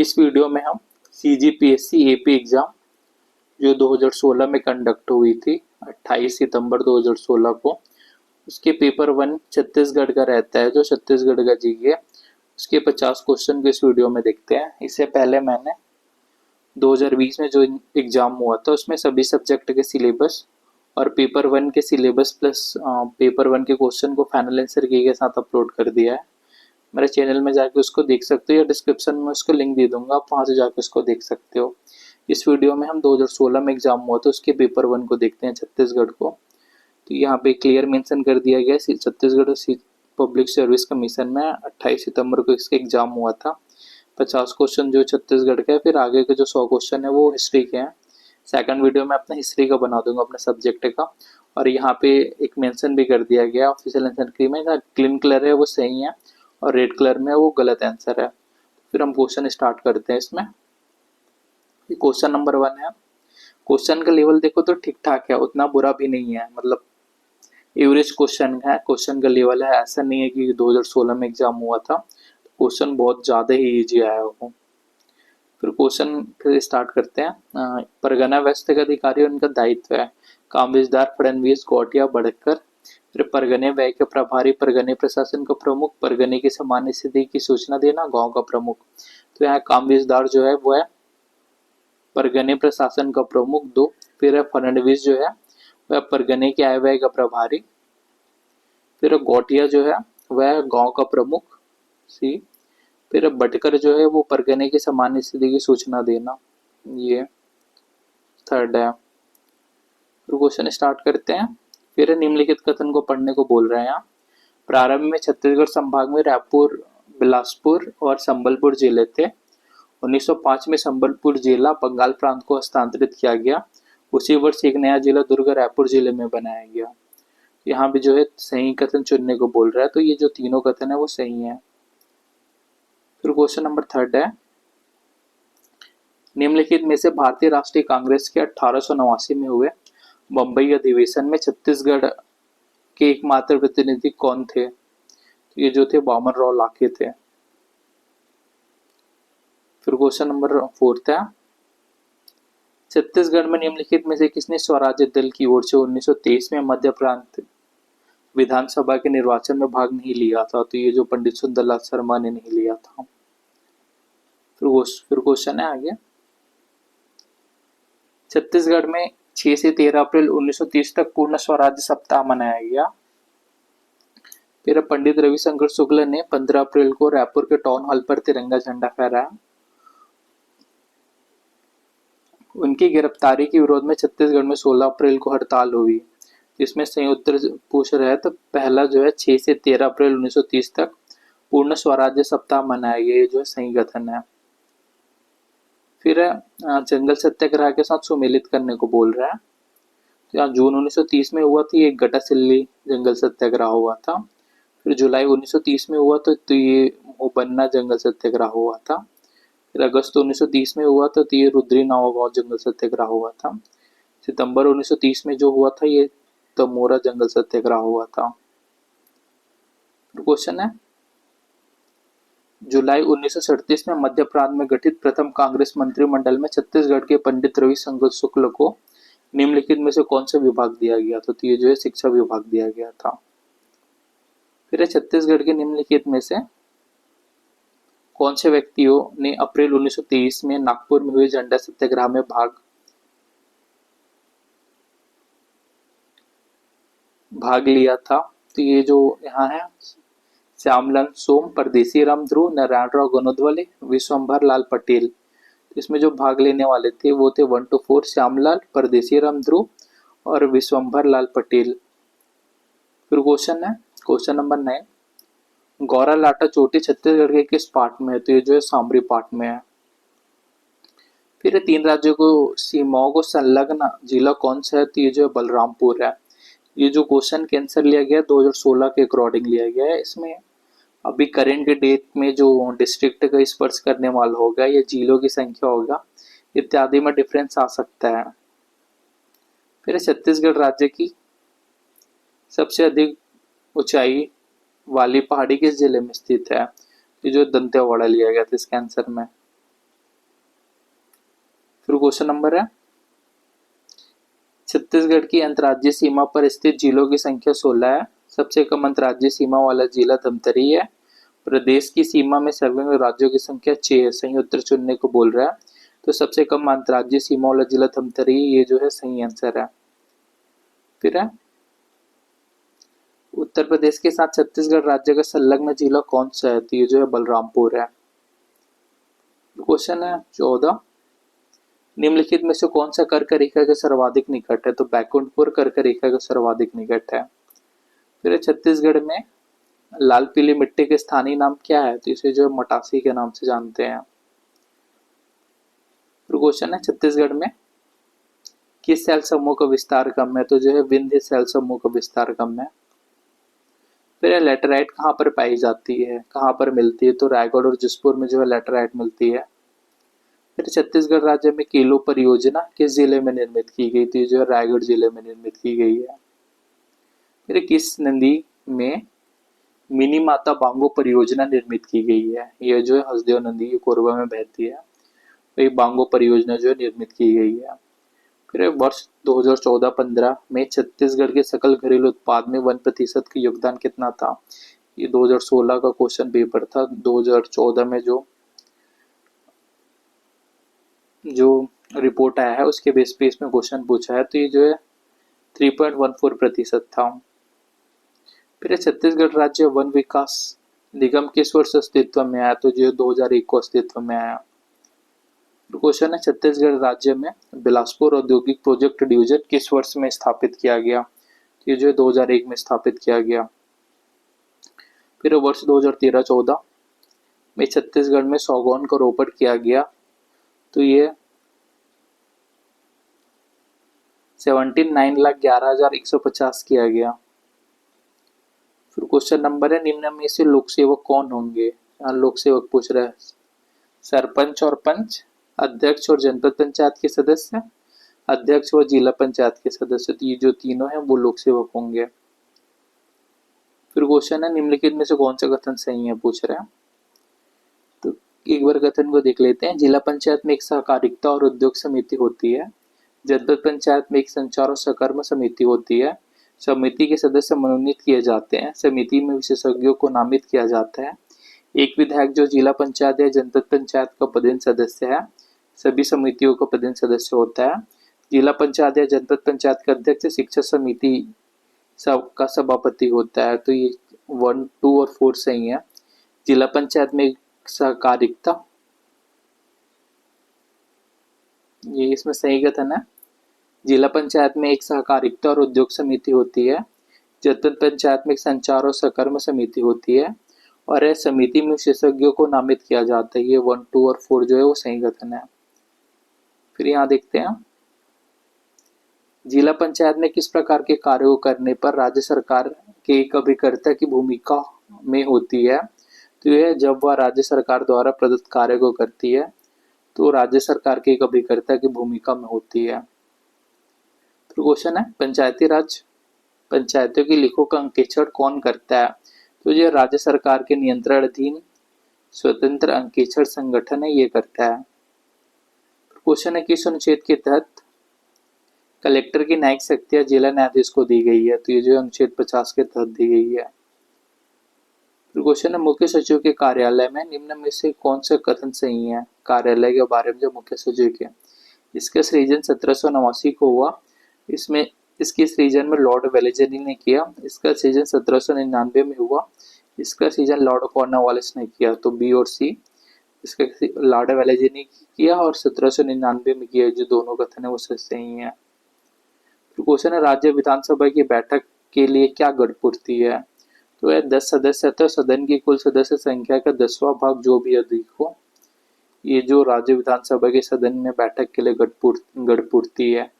इस वीडियो में हम CGPSC AP एग्ज़ाम जो 2016 में कंडक्ट हुई थी 28 सितंबर 2016 को, उसके पेपर 1 छत्तीसगढ़ का रहता है, जो छत्तीसगढ़ का जीके है उसके 50 क्वेश्चन को इस वीडियो में देखते हैं। इससे पहले मैंने 2020 में जो एग्ज़ाम हुआ था उसमें सभी सब्जेक्ट के सिलेबस और पेपर 1 के सिलेबस प्लस पेपर 1 के क्वेश्चन को फाइनल आंसर की के साथ अपलोड कर दिया है। मेरे चैनल में जाके उसको देख सकते हो या डिस्क्रिप्शन में उसको लिंक दे दूंगा, आप वहाँ से जाके उसको देख सकते हो। इस वीडियो में हम 2016 में एग्जाम हुआ था उसके पेपर 1 को देखते हैं, छत्तीसगढ़ को। तो यहाँ पे क्लियर मेंशन कर दिया गया है छत्तीसगढ़ पब्लिक सर्विस कमीशन में 28 सितंबर को इसका एग्जाम हुआ था। 50 क्वेश्चन जो छत्तीसगढ़ का है, फिर आगे के जो 100 क्वेश्चन है वो हिस्ट्री के हैं। सेकंड वीडियो में अपना हिस्ट्री का बना दूंगा अपने सब्जेक्ट का। और यहाँ पे एक मेंशन भी कर दिया गया ऑफिशियल आंसर की में, ग्रीन कलर है वो सही है और रेड कलर में वो गलत आंसर है। फिर हम क्वेश्चन स्टार्ट करते हैं। इसमें क्वेश्चन नंबर 1 है। क्वेश्चन का लेवल देखो तो ठीक ठाक है, उतना बुरा भी नहीं है, मतलब एवरेज क्वेश्चन है। क्वेश्चन का लेवल है, ऐसा नहीं है कि 2016 में एग्जाम हुआ था क्वेश्चन बहुत ज़्यादा ही ईजी आया हो। फिर क्वेश्चन फिर स्टार्ट करते हैं। परगना व्यवस्था के अधिकारी उनका दायित्व है कामवेजदार फडणवीस गौटिया बढ़कर। फिर परगने व्यय के प्रभारी, परगने प्रशासन का प्रमुख, परगने की सामान्य स्थिति की सूचना देना, गांव का प्रमुख। तो यहाँ कामवेजदार जो है वो है परगने प्रशासन का प्रमुख 2। फिर है फडणवीस जो है वह परगने के आय व्यय का प्रभारी। फिर गौटिया जो है वह गांव का प्रमुख C। फिर बटकर जो है वो परगने की सामान्य स्थिति की सूचना देना, ये थर्ड है। फिर क्वेश्चन स्टार्ट करते हैं। फिर निम्नलिखित कथन को पढ़ने को बोल रहे हैं। प्रारंभ में छत्तीसगढ़ संभाग में रायपुर, बिलासपुर और संबलपुर जिले थे। 1905 में संबलपुर जिला बंगाल प्रांत को हस्तांतरित किया गया। उसी वर्ष एक नया जिला दुर्ग रायपुर जिले में बनाया गया। यहाँ भी जो है सही कथन चुनने को बोल रहा है, तो ये जो तीनों कथन है वो सही है। फिर क्वेश्चन नंबर 3 है। निम्नलिखित में से भारतीय राष्ट्रीय कांग्रेस के 1889 में हुए बम्बई अधिवेशन में छत्तीसगढ़ के एकमात्र प्रतिनिधि कौन थे? तो ये जो थे वामन राव लाखे थे। फिर क्वेश्चन नंबर 4 है। छत्तीसगढ़ में निम्नलिखित में से किसने स्वराज्य दल की ओर से 1923 में मध्य प्रांत विधानसभा के निर्वाचन में भाग नहीं लिया था? तो ये जो पंडित सुंदरलाल शर्मा ने नहीं लिया था। फिर क्वेश्चन है आगे। छत्तीसगढ़ में 6 से 13 अप्रैल 1930 तक पूर्ण स्वराज्य सप्ताह मनाया गया। फिर पंडित रविशंकर शुक्ल ने 15 अप्रैल को रायपुर के टाउन हॉल पर तिरंगा झंडा फहराया। उनकी गिरफ्तारी के विरोध में छत्तीसगढ़ में 16 अप्रैल को हड़ताल हुई, जिसमें सही उत्तर पूछ रहे हैं। तो पहला जो है 6 से 13 अप्रैल 1930 तक पूर्ण स्वराज्य सप्ताह मनाया गया, ये जो है सही कथन है। फिर जंगल सत्याग्रह के साथ सुमेलित करने को बोल रहा है। तो यहाँ जून 1930 में हुआ था, एक गटासिल्ली जंगल सत्याग्रह हुआ था। फिर जुलाई 1930 में हुआ तो ये बन्ना जंगल सत्याग्रह हुआ था। फिर अगस्त 1930 में हुआ तो ये रुद्री नावागांव जंगल सत्याग्रह हुआ था। सितंबर 1930 में जो हुआ था ये तमोरा जंगल सत्याग्रह हुआ था। क्वेश्चन है, जुलाई 1937 में मध्य प्रांत में गठित प्रथम कांग्रेस मंत्रिमंडल में छत्तीसगढ़ के पंडित रविशंकर शुक्ल को निम्नलिखित में से कौन सा विभाग दिया गया था? तो ये जो है शिक्षा विभाग दिया गया था। फिर छत्तीसगढ़ के निम्नलिखित में से कौन से व्यक्तियों ने अप्रैल 1923 में नागपुर में हुए झंडा सत्याग्रह में भाग लिया था? तो ये जो यहाँ है श्यामलाल सोम, परदेसी राम ध्रुव, नारायणराव गनोदवले, विश्वंभर लाल पटेल। इसमें जो भाग लेने वाले थे वो थे 1 to 4 श्यामलाल, परदेसी राम ध्रुव और विश्वंभर लाल पटेल। फिर क्वेश्चन है क्वेश्चन नंबर 9। गौरा लाटा चोटी छत्तीसगढ़ के किस पार्ट में है? तो ये जो है सामरी पार्ट में है। फिर 3 राज्यों को सीमाओं को संलग्न जिला कौन सा है? तो ये जो है बलरामपुर है। ये जो क्वेश्चन कैंसर लिया गया 2016 के अकॉर्डिंग लिया गया है। इसमें अभी करेंट डेट में जो डिस्ट्रिक्ट का स्पर्श करने वाला होगा या जिलों की संख्या होगा इत्यादि में डिफरेंस आ सकता है। फिर छत्तीसगढ़ राज्य की सबसे अधिक ऊंचाई वाली पहाड़ी किस जिले में स्थित है? ये जो दंतेवाड़ा लिया गया था इसके आंसर में। फिर क्वेश्चन नंबर है, छत्तीसगढ़ की अंतर्राज्यीय सीमा पर स्थित जिलों की संख्या 16 है। सबसे कम अंतर्राज्यीय सीमा वाला जिला धमतरी है। प्रदेश की सीमा में सर्वे राज्यों की संख्या 6 है। सही उत्तर चुनने को बोल रहा है, तो सबसे कम अंतर्राज्यीय सीमा वाला जिला धमतरी, ये जो है सही आंसर है। फिर है, उत्तर प्रदेश के साथ छत्तीसगढ़ राज्य का संलग्न जिला कौन सा है, तो ये जो है बलरामपुर है। क्वेश्चन है 14, निम्नलिखित में से कौन सा कर्क रेखा के सर्वाधिक निकट है, तो बैकुंठपुर कर्क रेखा का सर्वाधिक निकट है। फिर छत्तीसगढ़ में लाल पीली मिट्टी के स्थानीय नाम क्या है, तो इसे जो मटासी के नाम से जानते हैं। फिर क्वेश्चन है, छत्तीसगढ़ में किस सेल समूह का विस्तार कम है, तो जो है विंध्य सेल समूह का विस्तार कम है। फिर लैटेराइट कहाँ पर पाई जाती है, कहाँ पर मिलती है, तो रायगढ़ और जसपुर में जो है लैटेराइट मिलती है। फिर छत्तीसगढ़ राज्य में केलो परियोजना किस जिले में निर्मित की गई थी, जो है रायगढ़ जिले में निर्मित की गई है। फिर किस नदी में मिनी माता बांगो परियोजना निर्मित की गई है, यह जो है हसदेव नदी कोरबा में बहती है, वही बांगो परियोजना जो है निर्मित की गई है। फिर वर्ष 2014-15 में छत्तीसगढ़ के सकल घरेलू उत्पाद में 1% का योगदान कितना था, ये 2016 का क्वेश्चन पेपर था। 2014 में जो रिपोर्ट आया है उसके बेस पे इसमें क्वेश्चन पूछा है, तो ये जो है 3.14% था। फिर छत्तीसगढ़ राज्य वन विकास निगम किस वर्ष अस्तित्व में आया, तो जो 2001 को अस्तित्व में आया। क्वेश्चन है, छत्तीसगढ़ राज्य में बिलासपुर औद्योगिक प्रोजेक्ट डिवीजन किस वर्ष में स्थापित किया गया, ये जो है 2001 में स्थापित किया गया। फिर वर्ष 2013-14 में छत्तीसगढ़ में सौगौन का रोपण किया गया, तो ये 79,11,150 किया गया। फिर क्वेश्चन नंबर है, निम्न में से लोक सेवक कौन होंगे, यहाँ लोक सेवक पूछ रहा है, सरपंच और पंच, अध्यक्ष और जनपद पंचायत के सदस्य, अध्यक्ष व जिला पंचायत के सदस्य, तो ये जो तीनों हैं वो लोक सेवक होंगे। फिर क्वेश्चन है, निम्नलिखित में से कौन सा कथन सही है पूछ रहे हैं, तो एक बार कथन को देख लेते हैं। जिला पंचायत में एक सहकारिता और उद्योग समिति होती है। जनपद पंचायत में एक संचार और सहकर्म समिति होती है। समिति के सदस्य मनोनीत किए जाते हैं। समिति में विशेषज्ञों को नामित किया जाता है। एक विधायक जो जिला पंचायत या जनपद पंचायत का पदेन सदस्य है, सभी समितियों का पदेन सदस्य होता है। जिला पंचायत या जनपद पंचायत का अध्यक्ष शिक्षा समिति का सभापति होता है, तो ये 1, 2 और 4 सही है। जिला पंचायत में सहकारिता, ये इसमें सही कथन है। जिला पंचायत में एक सहकारिता और उद्योग समिति होती है। जनपद पंचायत में एक संचार और सहकर्म समिति होती है, और इस समिति में विशेषज्ञों को नामित किया जाता है। ये 1, 2 और 4 जो है वो सही कथन है। फिर यहाँ देखते हैं, जिला पंचायत में किस प्रकार के कार्यों को करने पर राज्य सरकार के एक अभिकर्ता की भूमिका में होती है, तो यह जब वह राज्य सरकार द्वारा प्रदत्त कार्य को करती है, तो राज्य सरकार के एक अभिकर्ता की भूमिका में होती है। तो क्वेश्चन है, पंचायती राज पंचायतों की लिखों का अंकेक्षण कौन करता है, तो यह राज्य सरकार के नियंत्रण अधीन स्वतंत्र अंकेक्षण संगठन है, ये करता है। क्वेश्चन है, किस अनुच्छेद के तहत कलेक्टर की न्यायिक शक्तियां जिला न्यायाधीश को दी गई है, तो ये जो अनुच्छेद 50 के तहत दी गई है। क्वेश्चन है, मुख्य सचिव के कार्यालय में निम्न में से कौन सा कथन सही है, कार्यालय के बारे में जो मुख्य सचिव के, इसका सृजन 1789 को हुआ। इसमें इसके सृजन में लॉर्ड वेलेजली ने किया। इसका सृजन 1799 में हुआ। इसका सृजन लॉर्ड कॉर्नवालिस ने किया, तो बी और सी। इसका लॉर्ड वेलेजली ने किया और 1799 में किया, जो दोनों कथन है वो सही है। क्वेश्चन है, राज्य विधानसभा की बैठक के लिए क्या गढ़पूर्ति है, तो यह 10 सदस्य है, तो सदन की कुल सदस्य संख्या का 10वां भाग जो भी अधिक हो, ये जो राज्य विधानसभा के सदन में बैठक के लिए गढ़पूर्ति है।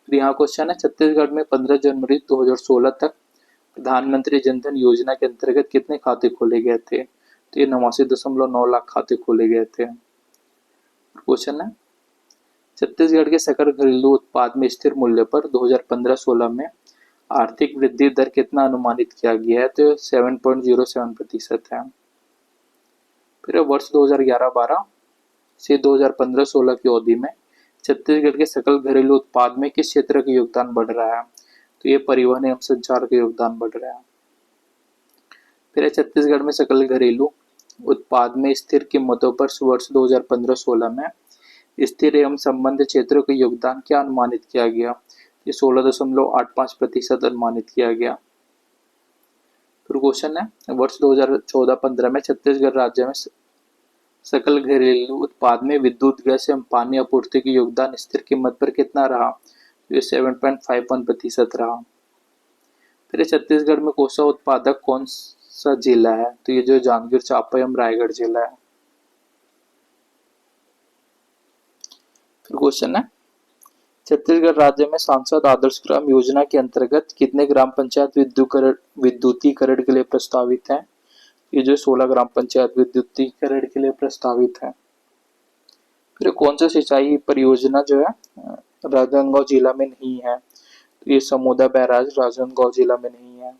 यहाँ क्वेश्चन है, छत्तीसगढ़ में 15 जनवरी 2016 तक प्रधानमंत्री जनधन योजना के अंतर्गत कितने खाते खोले गए थे, तो ये 89.9 लाख खाते खोले गए थे। क्वेश्चन है, छत्तीसगढ़ के सकल घरेलू उत्पाद में स्थिर मूल्य पर 2015-16 में आर्थिक वृद्धि दर कितना अनुमानित किया गया है, तो 7.07% है। फिर वर्ष 2011-12 से 2015-16 की अवधि में छत्तीसगढ़ के सकल घरेलू उत्पाद में किस क्षेत्र का योगदान बढ़ रहा है? तो ये परिवहन एवं संचार का योगदान बढ़ रहा है। फिर छत्तीसगढ़ में सकल घरेलू उत्पाद में स्थिर कीमतों पर वर्ष 2015-16 में स्थिर एवं संबंध क्षेत्रों का योगदान क्या अनुमानित किया गया? ये 16.85% अनुमानित किया गया। फिर क्वेश्चन है वर्ष 2014-15 में छत्तीसगढ़ राज्य में सकल घरेलू उत्पाद में विद्युत, गैस एवं पानी आपूर्ति के योगदान स्थिर कीमत पर कितना रहा? ये 7.51% रहा। फिर छत्तीसगढ़ में कोसा उत्पादक कौन सा जिला है? तो ये जो जांजगीर चांपा एवं रायगढ़ जिला है। फिर क्वेश्चन है छत्तीसगढ़ राज्य में सांसद आदर्श ग्राम योजना के अंतर्गत कितने ग्राम पंचायत विद्युतीकरण के लिए प्रस्तावित है? ये जो 16 ग्राम पंचायत विद्युतीकरण के लिए प्रस्तावित है। फिर कौन सा सिंचाई परियोजना जो है राजनांदगांव जिला में नहीं है? तो ये समोदा बैराज राजनांदगांव जिला में नहीं है।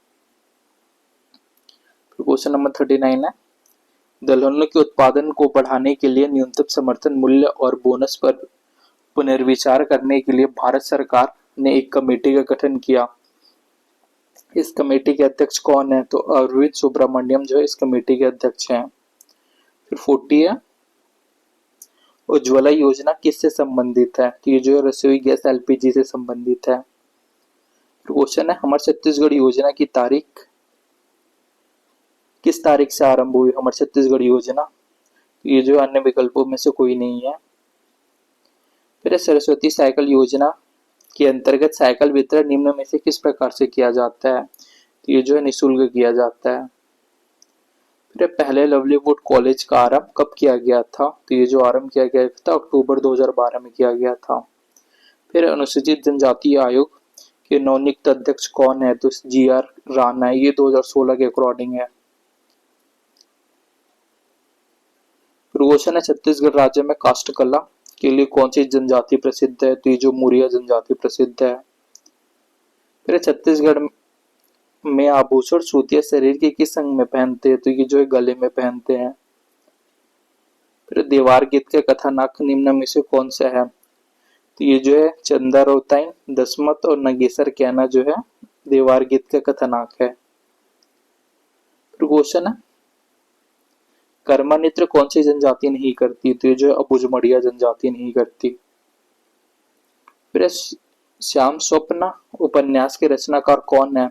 फिर क्वेश्चन नंबर 39 है दलहनों के उत्पादन को बढ़ाने के लिए न्यूनतम समर्थन मूल्य और बोनस पर पुनर्विचार करने के लिए भारत सरकार ने एक कमेटी का गठन किया। इस कमेटी के अध्यक्ष कौन है? तो अरविंद सुब्रमण्यम जो है इस कमेटी के अध्यक्ष हैं। फिर 40 है उज्ज्वला योजना किससे संबंधित है? तो ये जो रसोई गैस एलपीजी से संबंधित है। फिर क्वेश्चन है हमारे छत्तीसगढ़ योजना की तारीख किस तारीख से आरंभ हुई? हमारे छत्तीसगढ़ योजना, तो ये जो अन्य विकल्पों में से कोई नहीं है। फिर सरस्वती साइकिल योजना के अंतर्गत साइकिल वितरण निम्न में से किस प्रकार से किया जाता है? तो ये जो है निःशुल्क किया जाता है। फिर पहले लवलीवुड कॉलेज का आरंभ कब किया गया था? तो ये जो आरंभ किया गया था अक्टूबर 2012 में किया गया था। फिर अनुसूचित जनजाति आयोग के नवनियुक्त अध्यक्ष कौन है? तो GR राणा है, ये 2016 के अकॉर्डिंग है। फिर क्वेश्चन है छत्तीसगढ़ राज्य में काष्ठकला के लिए कौन सी जनजाति प्रसिद्ध है? तो ये जो मुरिया जनजाति प्रसिद्ध है। फिर छत्तीसगढ़ में आभूषण सूतिया शरीर के किस अंग में पहनते हैं? तो ये जो है गले में पहनते हैं। फिर देवार गीत के कथानक निम्न में से कौन सा है? तो ये जो है चंदा रोताइन, दसमत और नगेसर कहना जो है देवार गीत का कथानक है। फिर क्वेश्चन है कर्मा नृत्य कौन सी जनजाति नहीं करती? तो ये जो अबुझमड़िया जनजाति नहीं करती। फिर श्याम स्वप्न उपन्यास के रचनाकार कौन है?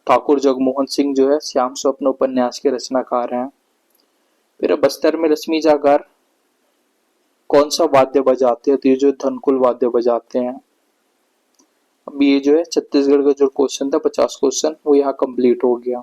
ठाकुर जगमोहन सिंह जो है श्याम स्वप्न उपन्यास के रचनाकार हैं। फिर बस्तर में लक्ष्मी जागर कौन सा वाद्य बजाते हैं? तो ये जो धनकुल वाद्य बजाते हैं। अब ये जो है छत्तीसगढ़ का जो क्वेश्चन था 50 क्वेश्चन वो यहाँ कंप्लीट हो गया।